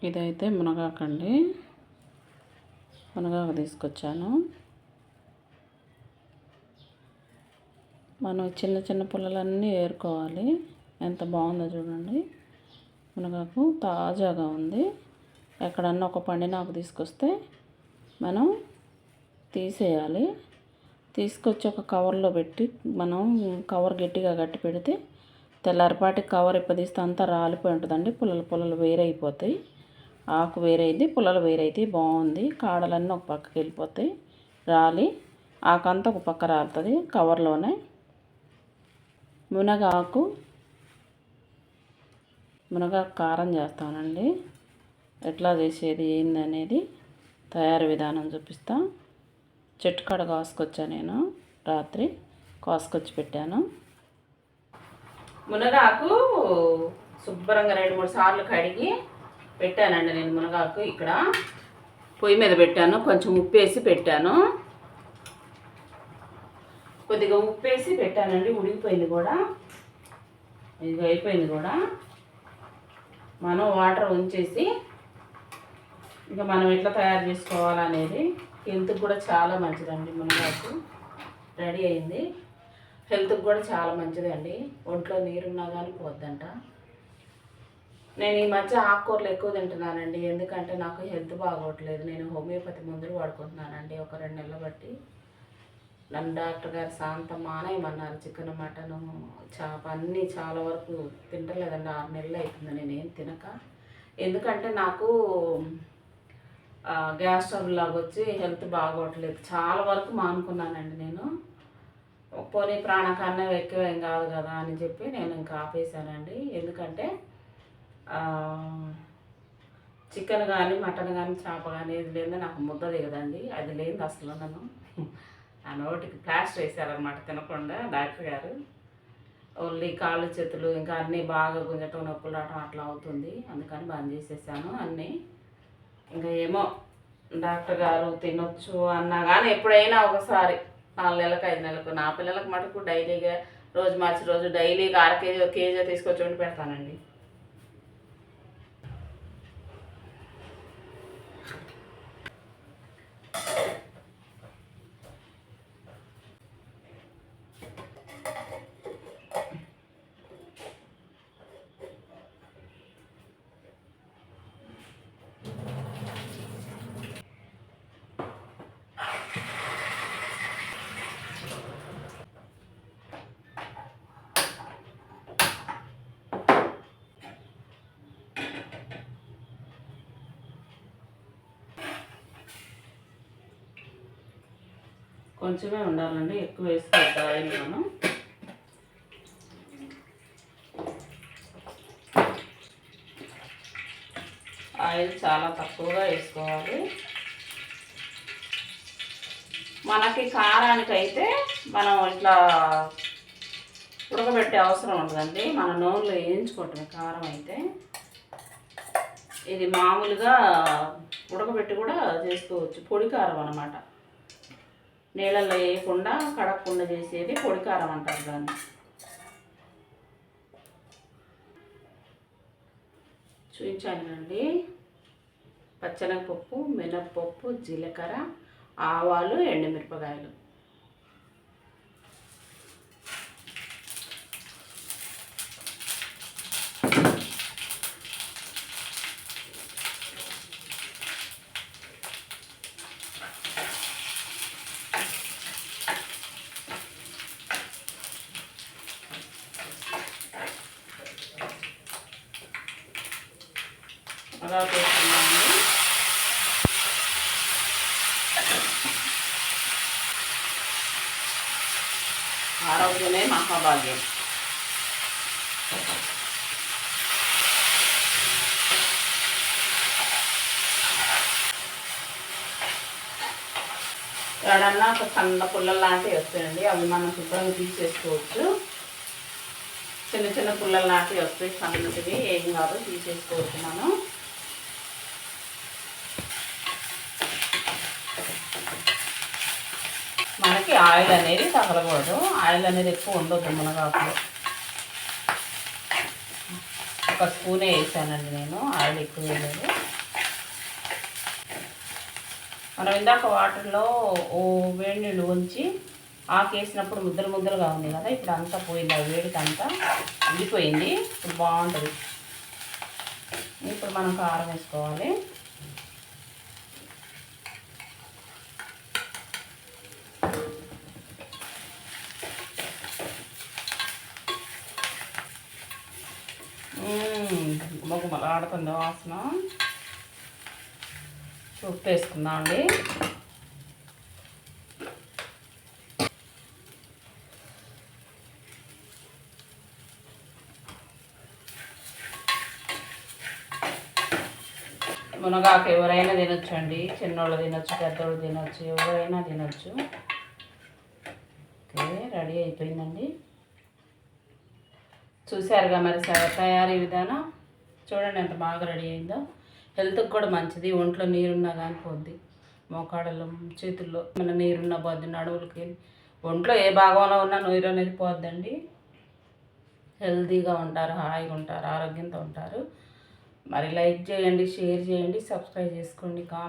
ఇదైతే మునగాకండి. మునగాకు తీసుకొచ్చాను. మనం చిన్న చిన్న పుల్లలన్నీ ఏరుకోవాలి. ఎంత బాగుందో చూడండి. మునగాకు తాజాగా ఉంది. ఎక్కడన్నా ఒక పండినాకు తీసుకొస్తే మనం తీసేయాలి. తీసుకొచ్చి ఒక కవర్లో పెట్టి మనం కవర్ గట్టిగా కట్టి పెడితే తెల్లారిపాటి కవర్ ఇప్పదీస్తే అంతా రాలిపోయి ఉంటుందండి. పుల్లలు వేరైపోతాయి. ఆకు వేరైంది, పుల్లలు వేరైతే బాగుంది. కాడలన్నీ ఒక పక్కకి వెళ్ళిపోతాయి. రాలి ఆకంతా ఒక పక్క రాలుతుంది. కవర్లోనే మునగాకు కారం చేస్తానండి. ఎట్లా చేసేది ఏందనేది తయారు విధానం చూపిస్తా. చెట్టు కాడ కాసుకొచ్చా నేను. రాత్రి కాసుకొచ్చి పెట్టాను. మునగాకు శుభ్రంగా 2-3 సార్లు కడిగి పెట్టానండి నేను. మునగాకు ఇక్కడ పొయ్యి మీద పెట్టాను. కొంచెం ఉప్పేసి పెట్టాను. కొద్దిగా ఉప్పేసి పెట్టానండి. ఉడికిపోయింది కూడా. ఇది అయిపోయింది కూడా. మనం వాటర్ ఉంచేసి ఇంకా మనం ఎట్లా తయారు చేసుకోవాలనేది హెల్త్కి కూడా చాలా మంచిదండి. మునగాకు రెడీ అయింది. హెల్త్కి కూడా చాలా మంచిదండి. ఒంట్లో నీరున్నా కానీ పోద్దంట. నేను ఈ మధ్య ఆకుకూరలు ఎక్కువ తింటున్నానండి. ఎందుకంటే నాకు హెల్త్ బాగోట్లేదు. నేను హోమియోపతి మందులు వాడుకుంటున్నానండి ఒక 2 నెలలు బట్టి. నన్ను డాక్టర్ గారు శాంతం మానేయమన్నారు. చికెన్, మటను, చేప అన్నీ చాలా వరకు తింటలేదండి. 6 నెలలు అవుతుంది నేనేం తినక. ఎందుకంటే నాకు గ్యాస్ ట్రబుల్ లాగా వచ్చి హెల్త్ బాగోట్లేదు. చాలా వరకు మానుకున్నానండి నేను. పోనీ ప్రాణకన్నా ఎక్కువ ఏం కాదు కదా అని చెప్పి నేను ఇంకా ఆపేసానండి. ఎందుకంటే చికెన్ కానీ, మటన్ కానీ, చేప కానీ ఇది లేదో నాకు ముద్ద దిగదండి. అది లేదు అసలు. నన్ను ఆ నోటికి ప్లాస్టర్ వేసారనమాట తినకుండా డాక్టర్ గారు. ఓన్లీ కాళ్ళు చేతులు ఇంకా అన్నీ బాగా గుంజటం, నొప్పులు రావటం అట్లా అవుతుంది. అందుకని బంద్ చేసేసాను అన్నీ. ఇంకా ఏమో డాక్టర్ గారు తినొచ్చు అన్నా కానీ ఎప్పుడైనా ఒకసారి 4 నెలలకు 5 నెలలకు. నా పిల్లలకు మటుకు డైలీగా రోజు మార్చి రోజు డైలీగా 1/2 కేజీ 1 కేజీ తీసుకొచ్చి వండి పెడతానండి. కొంచెమే ఉండాలండి. ఎక్కువ వేసుకోవద్దు ఆయిల్. మనం ఆయిల్ చాలా తక్కువగా వేసుకోవాలి. మనకి కారానికైతే మనం ఇట్లా ఉడకబెట్టే అవసరం ఉండదండి. మన నూనెలో వేయించుకోవటమే కారం అయితే. ఇది మామూలుగా ఉడకబెట్టి కూడా చేసుకోవచ్చు. పొడి కారం అన్నమాట. నీళ్ళల్లో వేయకుండా కడగకుండా చేసేది పొడి కారం అంటారు దాన్ని. చూపించానండి. పచ్చెనగపప్పు, మినప్పప్పు, జీలకర్ర, ఆవాలు, ఎండుమిరపకాయలు. అలా వేసుకున్నాము. ఆరోగ్యమే మహాభాగ్యం. ఎక్కడన్నా ఒక సన్న పుల్లలు లాంటివి వస్తాయండి. అవి మనం శుభ్రంగా తీసేసుకోవచ్చు. చిన్న చిన్న పుల్లలు లాంటివి వస్తాయి. సన్నటివి ఏం కాదు, తీసేసుకోవచ్చు మనం. మనకి ఆయిల్ అనేది తగలకూడదు. ఆయిల్ అనేది ఎక్కువ ఉండొద్దు మునగాకులో. 1 స్పూనే వేసానండి నేను. ఆయిల్ ఎక్కువ వేయలేదు. మనం ఇందాక వాటర్లో వేడి నీళ్ళు ఉంచి ఆకేసినప్పుడు ముద్దలు ముద్దలుగా ఉంది కదా, ఇప్పుడు అంతా పోయింది, ఆ వేడికి అంతా ఉడిపోయింది. ఇప్పుడు బాగుంటుంది. ఇప్పుడు మనం కారం వేసుకోవాలి. మొగమలాడుతుంది వాసన. ఉప్పు వేసుకుందాం అండి. మునగాకు ఎవరైనా తినొచ్చు అండి, చిన్నోళ్ళు తినొచ్చు, పెద్దోళ్ళు తినొచ్చు, ఎవరైనా తినొచ్చు. ఓకే, రెడీ అయిపోయిందండి. చూసారుగా మరి తయారీ విధానం. చూడండి ఎంత బాగా రెడీ అయిందో. హెల్త్కి కూడా మంచిది. ఒంట్లో నీరున్నా కానీ పోద్ది, మోకాడలో చేతుల్లో మన నీరున్న పోద్ది, నడువులకి, ఒంట్లో ఏ భాగంలో ఉన్నా నీరు అనేది పోద్దండి. హెల్తీగా ఉంటారు, హాయిగా ఉంటారు, ఆరోగ్యంతో ఉంటారు. మరి లైక్ చేయండి, షేర్ చేయండి, సబ్స్క్రైబ్ చేసుకోండి, కామెంట్